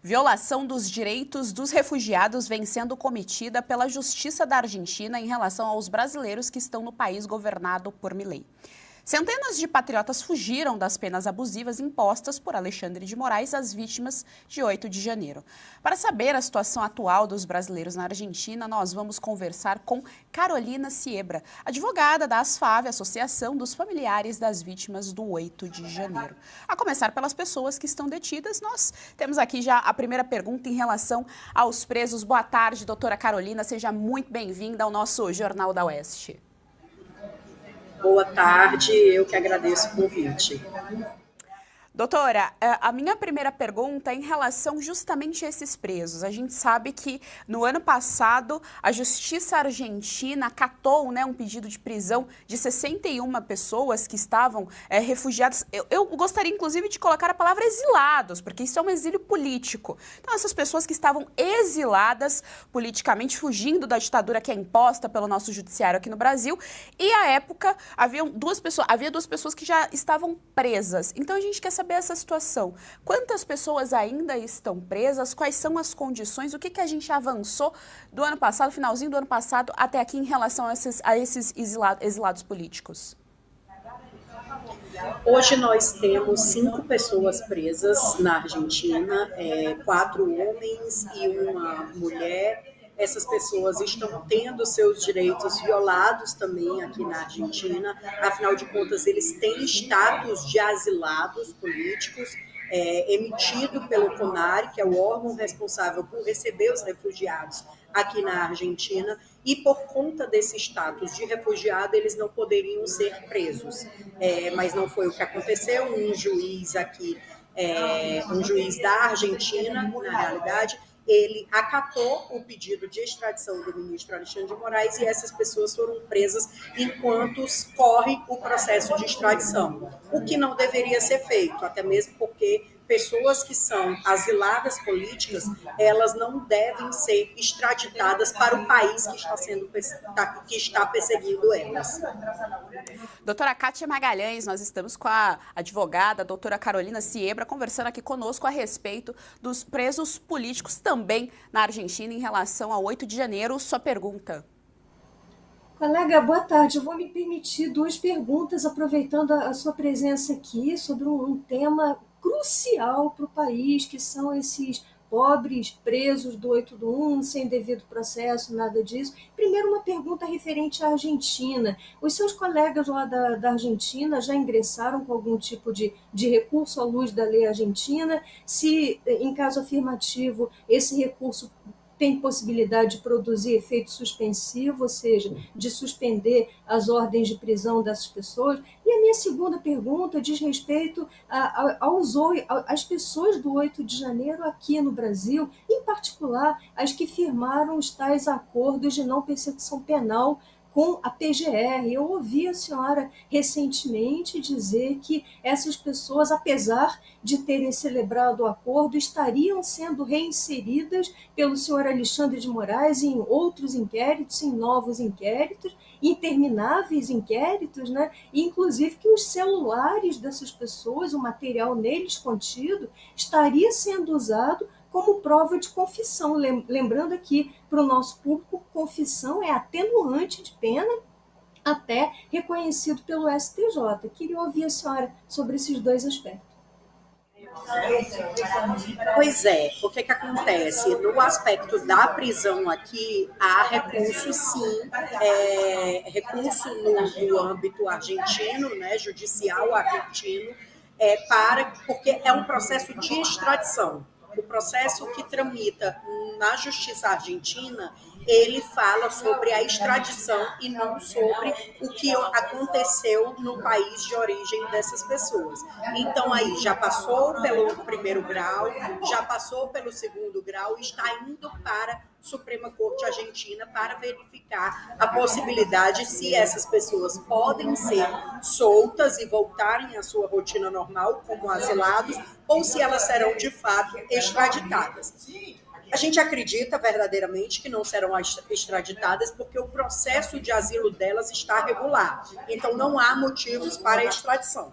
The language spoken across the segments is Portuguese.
Violação dos direitos dos refugiados vem sendo cometida pela Justiça da Argentina em relação aos brasileiros que estão no país governado por Milei. Centenas de patriotas fugiram das penas abusivas impostas por Alexandre de Moraes às vítimas de 8 de janeiro. Para saber a situação atual dos brasileiros na Argentina, nós vamos conversar com Carolina Siebra, advogada da ASFAV, Associação dos Familiares das Vítimas do 8 de janeiro. A começar pelas pessoas que estão detidas, nós temos aqui já a primeira pergunta em relação aos presos. Boa tarde, doutora Carolina, seja muito bem-vinda ao nosso Jornal da Oeste. Boa tarde, eu que agradeço o convite. Doutora, a minha primeira pergunta é em relação justamente a esses presos. A gente sabe que no ano passado a Justiça Argentina acatou, um pedido de prisão de 61 pessoas que estavam refugiadas. Eu gostaria inclusive de colocar a palavra exilados, porque isso é um exílio político. Então essas pessoas que estavam exiladas politicamente, fugindo da ditadura que é imposta pelo nosso judiciário aqui no Brasil, e à época havia duas pessoas que já estavam presas. Então a gente quer saber essa situação. Quantas pessoas ainda estão presas? Quais são as condições? O que a gente avançou do ano passado, finalzinho do ano passado, até aqui em relação a esses exilados políticos? Hoje nós temos 5 pessoas presas na Argentina, 4 homens e uma mulher. Essas pessoas estão tendo seus direitos violados também aqui na Argentina. Afinal de contas, eles têm status de asilados políticos, emitido pelo CONARE, que é o órgão responsável por receber os refugiados aqui na Argentina, e por conta desse status de refugiado, eles não poderiam ser presos. Mas não foi o que aconteceu. Um juiz aqui, um juiz da Argentina, na realidade, ele acatou o pedido de extradição do ministro Alexandre de Moraes e essas pessoas foram presas enquanto corre o processo de extradição. O que não deveria ser feito, até mesmo porque pessoas que são asiladas políticas, elas não devem ser extraditadas para o país que está perseguindo elas. Doutora Kátia Magalhães, nós estamos com a advogada, a doutora Carolina Siebra, conversando aqui conosco a respeito dos presos políticos também na Argentina em relação ao 8 de janeiro. Sua pergunta. Colega, boa tarde. Eu vou me permitir 2 perguntas, aproveitando a sua presença aqui, sobre um tema crucial para o país, que são esses pobres presos do 8/1, sem devido processo, nada disso. Primeiro, uma pergunta referente à Argentina. Os seus colegas lá da Argentina já ingressaram com algum tipo de recurso à luz da lei argentina? Se, em caso afirmativo, esse recurso tem possibilidade de produzir efeito suspensivo, ou seja, de suspender as ordens de prisão dessas pessoas. E a minha segunda pergunta diz respeito às pessoas do 8 de janeiro aqui no Brasil, em particular as que firmaram os tais acordos de não persecução penal com a PGR. Eu ouvi a senhora recentemente dizer que essas pessoas, apesar de terem celebrado o acordo, estariam sendo reinseridas pelo senhor Alexandre de Moraes em outros inquéritos, em novos inquéritos, intermináveis inquéritos, né? E, inclusive, que os celulares dessas pessoas, o material neles contido, estaria sendo usado como prova de confissão. Lembrando aqui para o nosso público, confissão é atenuante de pena, até reconhecido pelo STJ. Queria ouvir a senhora sobre esses 2 aspectos. Pois é, o que acontece? No aspecto da prisão aqui, há recurso sim, recurso no âmbito argentino, né, judicial argentino, porque é um processo de extradição. O processo que tramita na Justiça Argentina, ele fala sobre a extradição e não sobre o que aconteceu no país de origem dessas pessoas. Então, aí já passou pelo primeiro grau, já passou pelo segundo grau e está indo para a Suprema Corte Argentina para verificar a possibilidade se essas pessoas podem ser soltas e voltarem à sua rotina normal como asilados ou se elas serão de fato extraditadas. A gente acredita verdadeiramente que não serão extraditadas porque o processo de asilo delas está regular. Então, não há motivos para a extradição.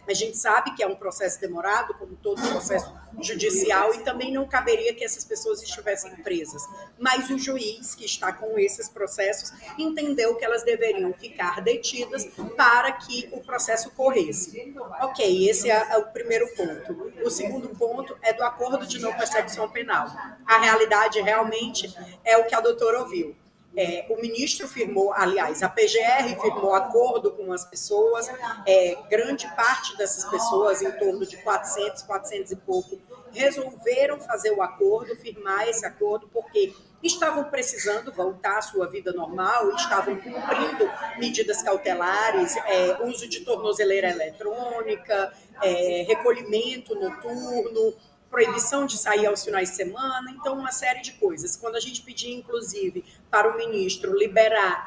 A gente sabe que é um processo demorado, como todo processo judicial, e também não caberia que essas pessoas estivessem presas. Mas o juiz que está com esses processos entendeu que elas deveriam ficar detidas para que o processo corresse. Ok, esse é o primeiro ponto. O segundo ponto é do acordo de não persecução penal. A realidade realmente é o que a doutora ouviu. O ministro firmou, aliás, a PGR firmou acordo com as pessoas, grande parte dessas pessoas, em torno de 400 e pouco, resolveram fazer o acordo, firmar esse acordo, porque estavam precisando voltar à sua vida normal, estavam cumprindo medidas cautelares, uso de tornozeleira eletrônica, recolhimento noturno, proibição de sair aos finais de semana, então uma série de coisas. Quando a gente pedia, inclusive, para o ministro liberar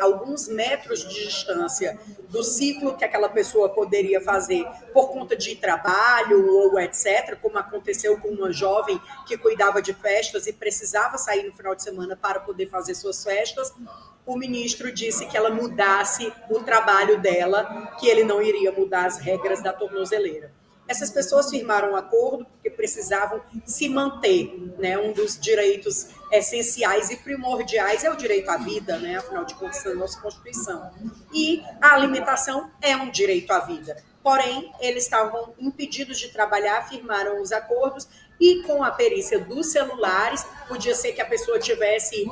alguns metros de distância do ciclo que aquela pessoa poderia fazer por conta de trabalho ou etc., como aconteceu com uma jovem que cuidava de festas e precisava sair no final de semana para poder fazer suas festas, o ministro disse que ela mudasse o trabalho dela, que ele não iria mudar as regras da tornozeleira. Essas pessoas firmaram um acordo porque precisavam se manter, né? Um dos direitos essenciais e primordiais é o direito à vida, né? Afinal de contas, na nossa Constituição. E a alimentação é um direito à vida. Porém, eles estavam impedidos de trabalhar, firmaram os acordos e com a perícia dos celulares, podia ser que a pessoa tivesse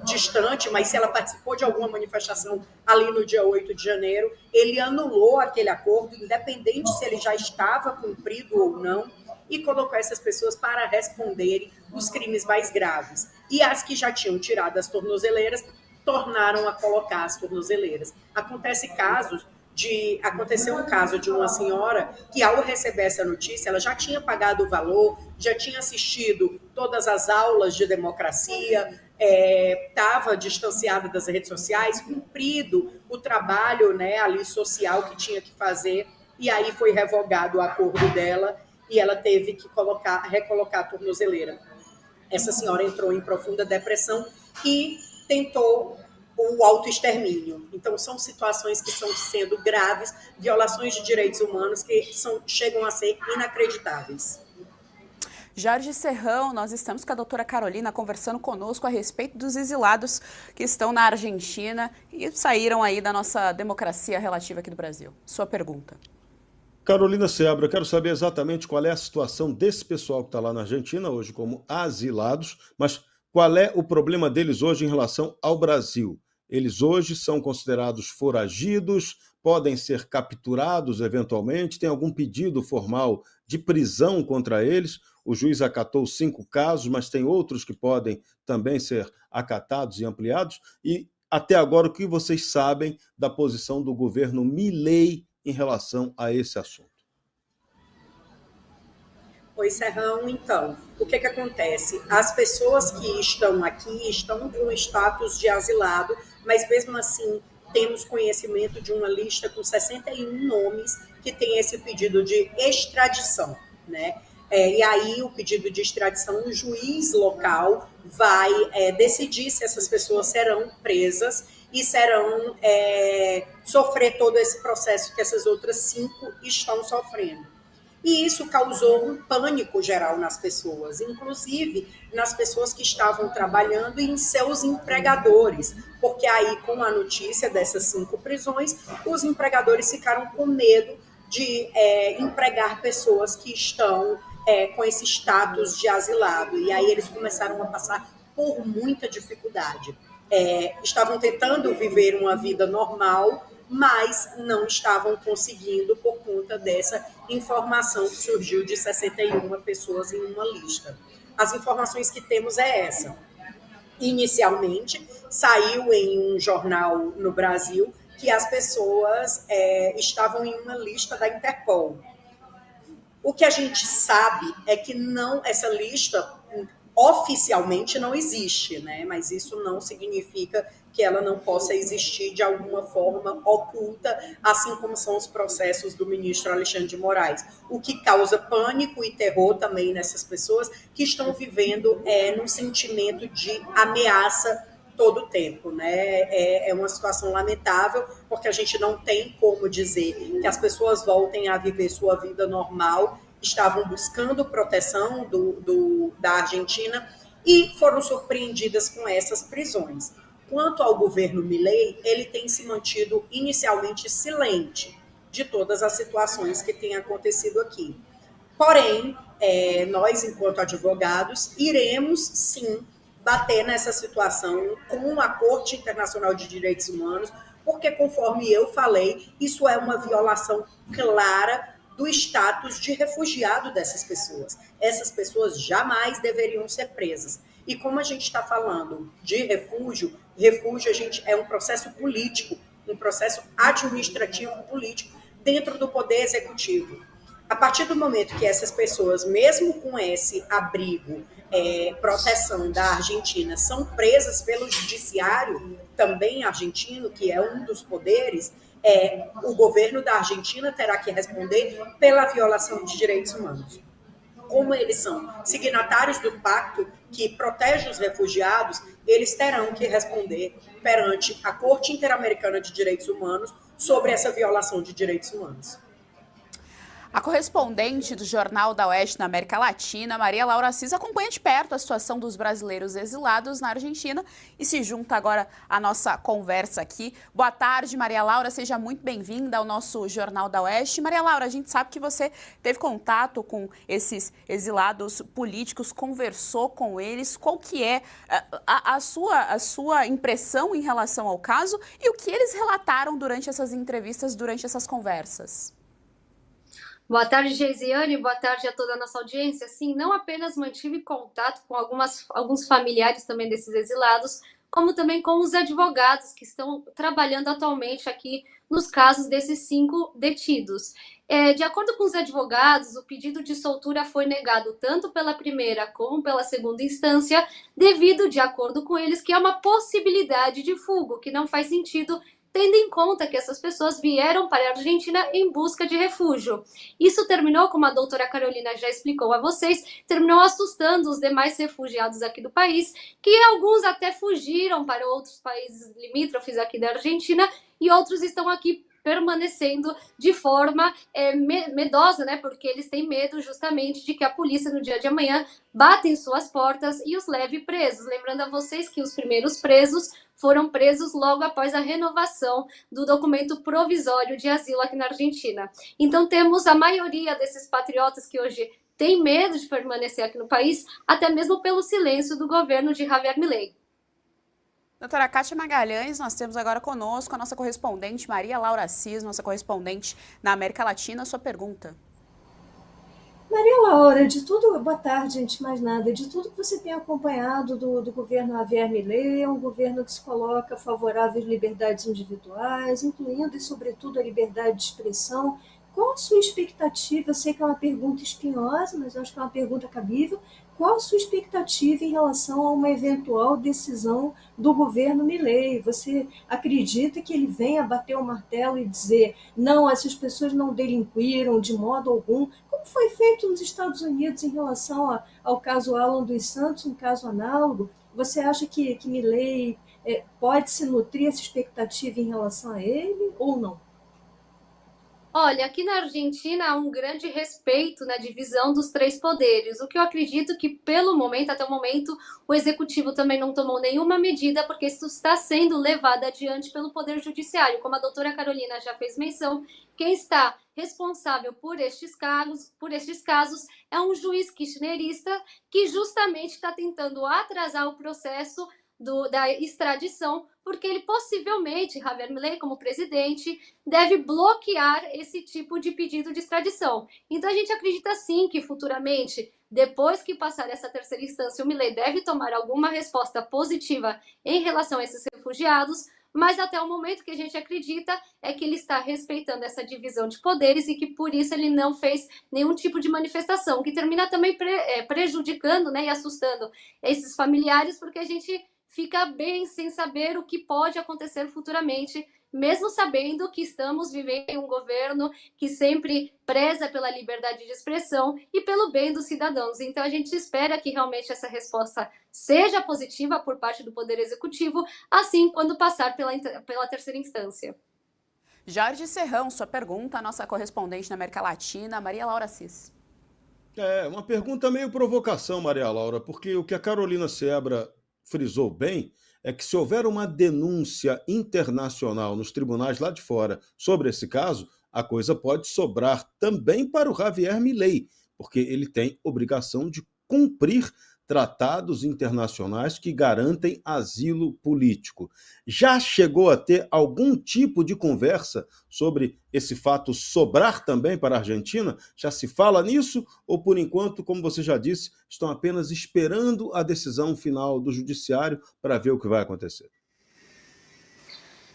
distante, mas se ela participou de alguma manifestação ali no dia 8 de janeiro, ele anulou aquele acordo, independente se ele já estava cumprido ou não, e colocou essas pessoas para responderem os crimes mais graves. E as que já tinham tirado as tornozeleiras, tornaram a colocar as tornozeleiras. Aconteceu um caso de uma senhora que, ao receber essa notícia, ela já tinha pagado o valor, já tinha assistido todas as aulas de democracia, estava distanciada das redes sociais, cumprido o trabalho, né, ali social que tinha que fazer, e aí foi revogado o acordo dela e ela teve que recolocar a tornozeleira. Essa senhora entrou em profunda depressão e tentou o autoextermínio. Então, são situações que estão sendo graves, violações de direitos humanos que chegam a ser inacreditáveis. Jorge Serrão, nós estamos com a doutora Carolina conversando conosco a respeito dos exilados que estão na Argentina e saíram aí da nossa democracia relativa aqui do Brasil. Sua pergunta. Carolina Seabra, eu quero saber exatamente qual é a situação desse pessoal que está lá na Argentina, hoje como asilados, mas qual é o problema deles hoje em relação ao Brasil? Eles hoje são considerados foragidos, podem ser capturados eventualmente, tem algum pedido formal de prisão contra eles? O juiz acatou 5 casos, mas tem outros que podem também ser acatados e ampliados. E até agora, o que vocês sabem da posição do governo Milei em relação a esse assunto? Oi, Serrão. Então, o que acontece? As pessoas que estão aqui estão com status de asilado, mas mesmo assim temos conhecimento de uma lista com 61 nomes que tem esse pedido de extradição, né? E aí o pedido de extradição, o juiz local vai decidir se essas pessoas serão presas e serão sofrer todo esse processo que essas outras 5 estão sofrendo. E isso causou um pânico geral nas pessoas, inclusive nas pessoas que estavam trabalhando e em seus empregadores, porque aí, com a notícia dessas 5 prisões, os empregadores ficaram com medo de empregar pessoas que estão com esse status de asilado. E aí eles começaram a passar por muita dificuldade. Estavam tentando viver uma vida normal, mas não estavam conseguindo por conta dessa informação que surgiu de 61 pessoas em uma lista. As informações que temos é essa. Inicialmente, saiu em um jornal no Brasil que as pessoas estavam em uma lista da Interpol. O que a gente sabe é que essa lista oficialmente não existe, né? Mas isso não significa que ela não possa existir de alguma forma oculta, assim como são os processos do ministro Alexandre de Moraes, o que causa pânico e terror também nessas pessoas que estão vivendo num sentimento de ameaça todo o tempo, né? É uma situação lamentável, porque a gente não tem como dizer que as pessoas voltem a viver sua vida normal, estavam buscando proteção da Argentina e foram surpreendidas com essas prisões. Quanto ao governo Milei, ele tem se mantido inicialmente silente de todas as situações que têm acontecido aqui. Porém, nós, enquanto advogados, iremos sim bater nessa situação com a Corte Internacional de Direitos Humanos, porque, conforme eu falei, isso é uma violação clara do status de refugiado dessas pessoas. Essas pessoas jamais deveriam ser presas. E como a gente está falando de refúgio a gente é um processo político, um processo administrativo político dentro do Poder Executivo. A partir do momento que essas pessoas, mesmo com esse abrigo, proteção da Argentina, são presas pelo judiciário também argentino, que é um dos poderes, o governo da Argentina terá que responder pela violação de direitos humanos. Como eles são signatários do pacto que protege os refugiados, eles terão que responder perante a Corte Interamericana de Direitos Humanos sobre essa violação de direitos humanos. A correspondente do Jornal da Oeste na América Latina, Maria Laura Assis, acompanha de perto a situação dos brasileiros exilados na Argentina e se junta agora à nossa conversa aqui. Boa tarde, Maria Laura, seja muito bem-vinda ao nosso Jornal da Oeste. Maria Laura, a gente sabe que você teve contato com esses exilados políticos, conversou com eles. Qual que é a sua impressão em relação ao caso e o que eles relataram durante essas entrevistas, durante essas conversas? Boa tarde, Geisiane, boa tarde a toda a nossa audiência. Sim, não apenas mantive contato com alguns familiares também desses exilados, como também com os advogados que estão trabalhando atualmente aqui nos casos desses 5 detidos. De acordo com os advogados, o pedido de soltura foi negado tanto pela primeira como pela segunda instância, devido, de acordo com eles, que é uma possibilidade de fuga, que não faz sentido tendo em conta que essas pessoas vieram para a Argentina em busca de refúgio. Isso terminou, como a doutora Carolina já explicou a vocês, terminou assustando os demais refugiados aqui do país, que alguns até fugiram para outros países limítrofes aqui da Argentina e outros estão aqui permanecendo de forma medosa, né? Porque eles têm medo justamente de que a polícia no dia de amanhã bata em suas portas e os leve presos. Lembrando a vocês que os primeiros presos foram presos logo após a renovação do documento provisório de asilo aqui na Argentina. Então temos a maioria desses patriotas que hoje têm medo de permanecer aqui no país, até mesmo pelo silêncio do governo de Javier Milei. Doutora Kátia Magalhães, nós temos agora conosco a nossa correspondente Maria Laura Assis, nossa correspondente na América Latina. Sua pergunta. Maria Laura, boa tarde, antes de mais nada, de tudo que você tem acompanhado do governo Javier Milei, é um governo que se coloca favorável às liberdades individuais, incluindo e sobretudo a liberdade de expressão. Qual a sua expectativa? Eu sei que é uma pergunta espinhosa, mas eu acho que é uma pergunta cabível. Qual a sua expectativa em relação a uma eventual decisão do governo Milei? Você acredita que ele venha bater o martelo e dizer não, essas pessoas não delinquiram de modo algum, como foi feito nos Estados Unidos em relação ao caso Alan dos Santos, um caso análogo? Você acha que Milei pode se nutrir essa expectativa em relação a ele ou não? Olha, aqui na Argentina há um grande respeito na divisão dos 3 poderes, o que eu acredito que, pelo momento, até o momento, o Executivo também não tomou nenhuma medida, porque isso está sendo levado adiante pelo Poder Judiciário. Como a doutora Carolina já fez menção, quem está responsável por estes casos é um juiz kirchnerista que justamente está tentando atrasar o processo da extradição, porque ele possivelmente, Javier Milei, como presidente, deve bloquear esse tipo de pedido de extradição. Então a gente acredita sim que futuramente, depois que passar essa terceira instância, o Milei deve tomar alguma resposta positiva em relação a esses refugiados, mas até o momento que a gente acredita é que ele está respeitando essa divisão de poderes e que por isso ele não fez nenhum tipo de manifestação, que termina também prejudicando, né, e assustando esses familiares, porque a gente fica bem sem saber o que pode acontecer futuramente, mesmo sabendo que estamos vivendo em um governo que sempre preza pela liberdade de expressão e pelo bem dos cidadãos. Então, a gente espera que realmente essa resposta seja positiva por parte do Poder Executivo, assim quando passar pela terceira instância. Jorge Serrão, sua pergunta, a nossa correspondente na América Latina, Maria Laura Cis. É, uma pergunta meio provocação, Maria Laura, porque o que a Carolina Seabra frisou bem é que se houver uma denúncia internacional nos tribunais lá de fora sobre esse caso, a coisa pode sobrar também para o Javier Milei, porque ele tem obrigação de cumprir tratados internacionais que garantem asilo político. Já chegou a ter algum tipo de conversa sobre esse fato sobrar também para a Argentina? Já se fala nisso? Ou, por enquanto, como você já disse, estão apenas esperando a decisão final do judiciário para ver o que vai acontecer?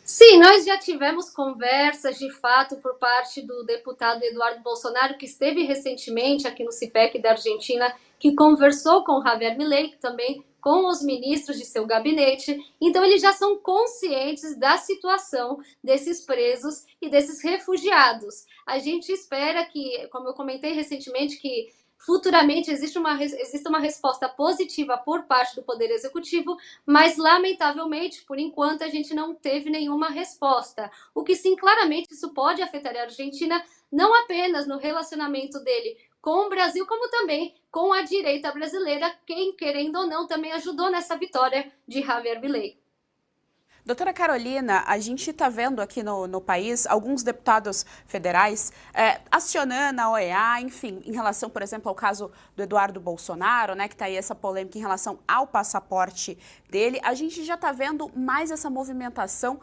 Sim, nós já tivemos conversas, de fato, por parte do deputado Eduardo Bolsonaro, que esteve recentemente aqui no CIPEC da Argentina, que conversou com Javier Milei, também com os ministros de seu gabinete. Então, eles já são conscientes da situação desses presos e desses refugiados. A gente espera que, como eu comentei recentemente, que futuramente exista uma resposta positiva por parte do Poder Executivo, mas, lamentavelmente, por enquanto, a gente não teve nenhuma resposta. O que, sim, claramente, isso pode afetar a Argentina, não apenas no relacionamento dele com o Brasil, como também com a direita brasileira, quem, querendo ou não, também ajudou nessa vitória de Javier Milei. Doutora Carolina, a gente está vendo aqui no país alguns deputados federais acionando a OEA, enfim, em relação, por exemplo, ao caso do Eduardo Bolsonaro, né, que está aí essa polêmica em relação ao passaporte dele. A gente já está vendo mais essa movimentação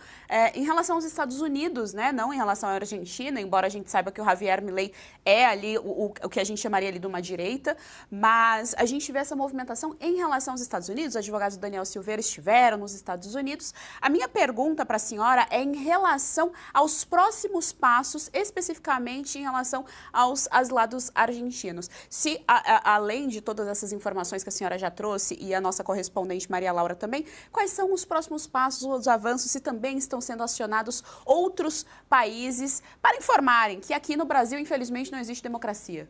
em relação aos Estados Unidos, né, não em relação à Argentina, embora a gente saiba que o Javier Milei é ali o que a gente chamaria ali de uma direita, mas a gente vê essa movimentação em relação aos Estados Unidos. Os advogados do Daniel Silveira estiveram nos Estados Unidos. A minha pergunta para a senhora é em relação aos próximos passos, especificamente em relação aos lados argentinos. Se, além de todas essas informações que a senhora já trouxe e a nossa correspondente Maria Laura também, quais são os próximos passos, os avanços, se também estão sendo acionados outros países para informarem que aqui no Brasil, infelizmente, não existe democracia?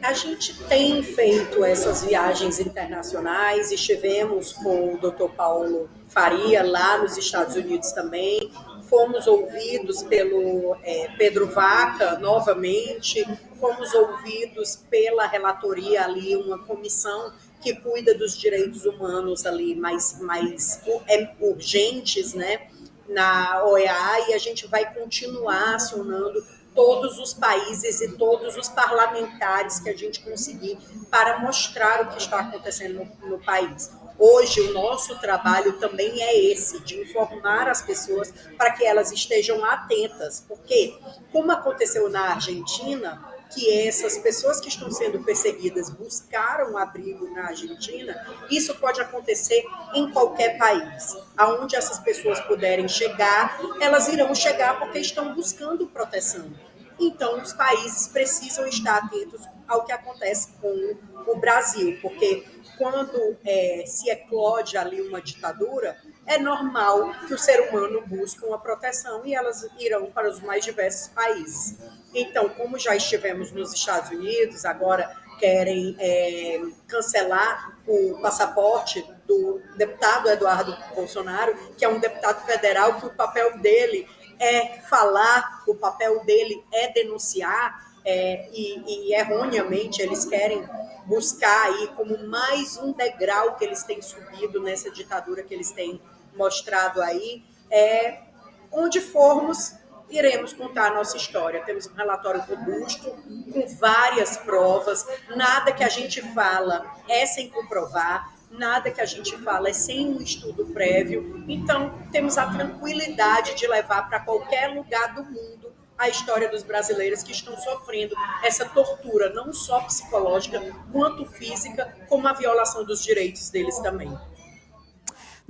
A gente tem feito essas viagens internacionais, estivemos com o Dr. Paulo Faria lá nos Estados Unidos também, fomos ouvidos pelo Pedro Vaca novamente, fomos ouvidos pela relatoria ali, uma comissão que cuida dos direitos humanos ali mais urgentes, né, na OEA, e a gente vai continuar acionando todos os países e todos os parlamentares que a gente conseguir para mostrar o que está acontecendo no país. Hoje, o nosso trabalho também é esse, de informar as pessoas para que elas estejam atentas, porque, como aconteceu na Argentina, que essas pessoas que estão sendo perseguidas buscaram abrigo na Argentina, isso pode acontecer em qualquer país. Aonde essas pessoas puderem chegar, elas irão chegar porque estão buscando proteção. Então, os países precisam estar atentos ao que acontece com o Brasil, porque quando se eclode ali uma ditadura, é normal que o ser humano busque uma proteção e elas irão para os mais diversos países. Então, como já estivemos nos Estados Unidos, agora querem cancelar o passaporte do deputado Eduardo Bolsonaro, que é um deputado federal, que o papel dele é falar, o papel dele é denunciar, e erroneamente eles querem buscar aí como mais um degrau que eles têm subido nessa ditadura que eles têm mostrado aí. Onde formos, iremos contar a nossa história. Temos um relatório robusto, com várias provas, nada que a gente fala é sem comprovar, nada que a gente fala é sem um estudo prévio. Então, temos a tranquilidade de levar para qualquer lugar do mundo a história dos brasileiros que estão sofrendo essa tortura, não só psicológica, quanto física, como a violação dos direitos deles também.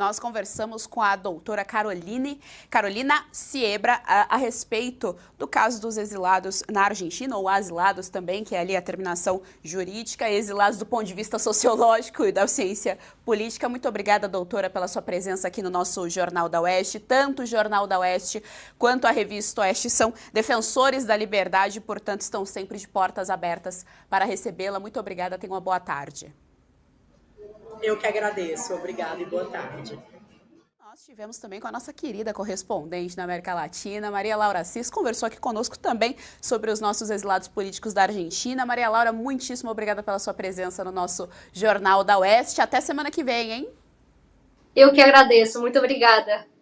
nós conversamos com a doutora Carolina Siebra a respeito do caso dos exilados na Argentina, ou asilados também, que é ali a terminação jurídica, exilados do ponto de vista sociológico e da ciência política. Muito obrigada, doutora, pela sua presença aqui no nosso Jornal da Oeste. Tanto o Jornal da Oeste quanto a Revista Oeste são defensores da liberdade e, portanto, estão sempre de portas abertas para recebê-la. Muito obrigada, tenha uma boa tarde. Eu que agradeço. Obrigada e boa tarde. Nós estivemos também com a nossa querida correspondente na América Latina, Maria Laura Assis, conversou aqui conosco também sobre os nossos exilados políticos da Argentina. Maria Laura, muitíssimo obrigada pela sua presença no nosso Jornal da Oeste. Até semana que vem, hein? Eu que agradeço. Muito obrigada.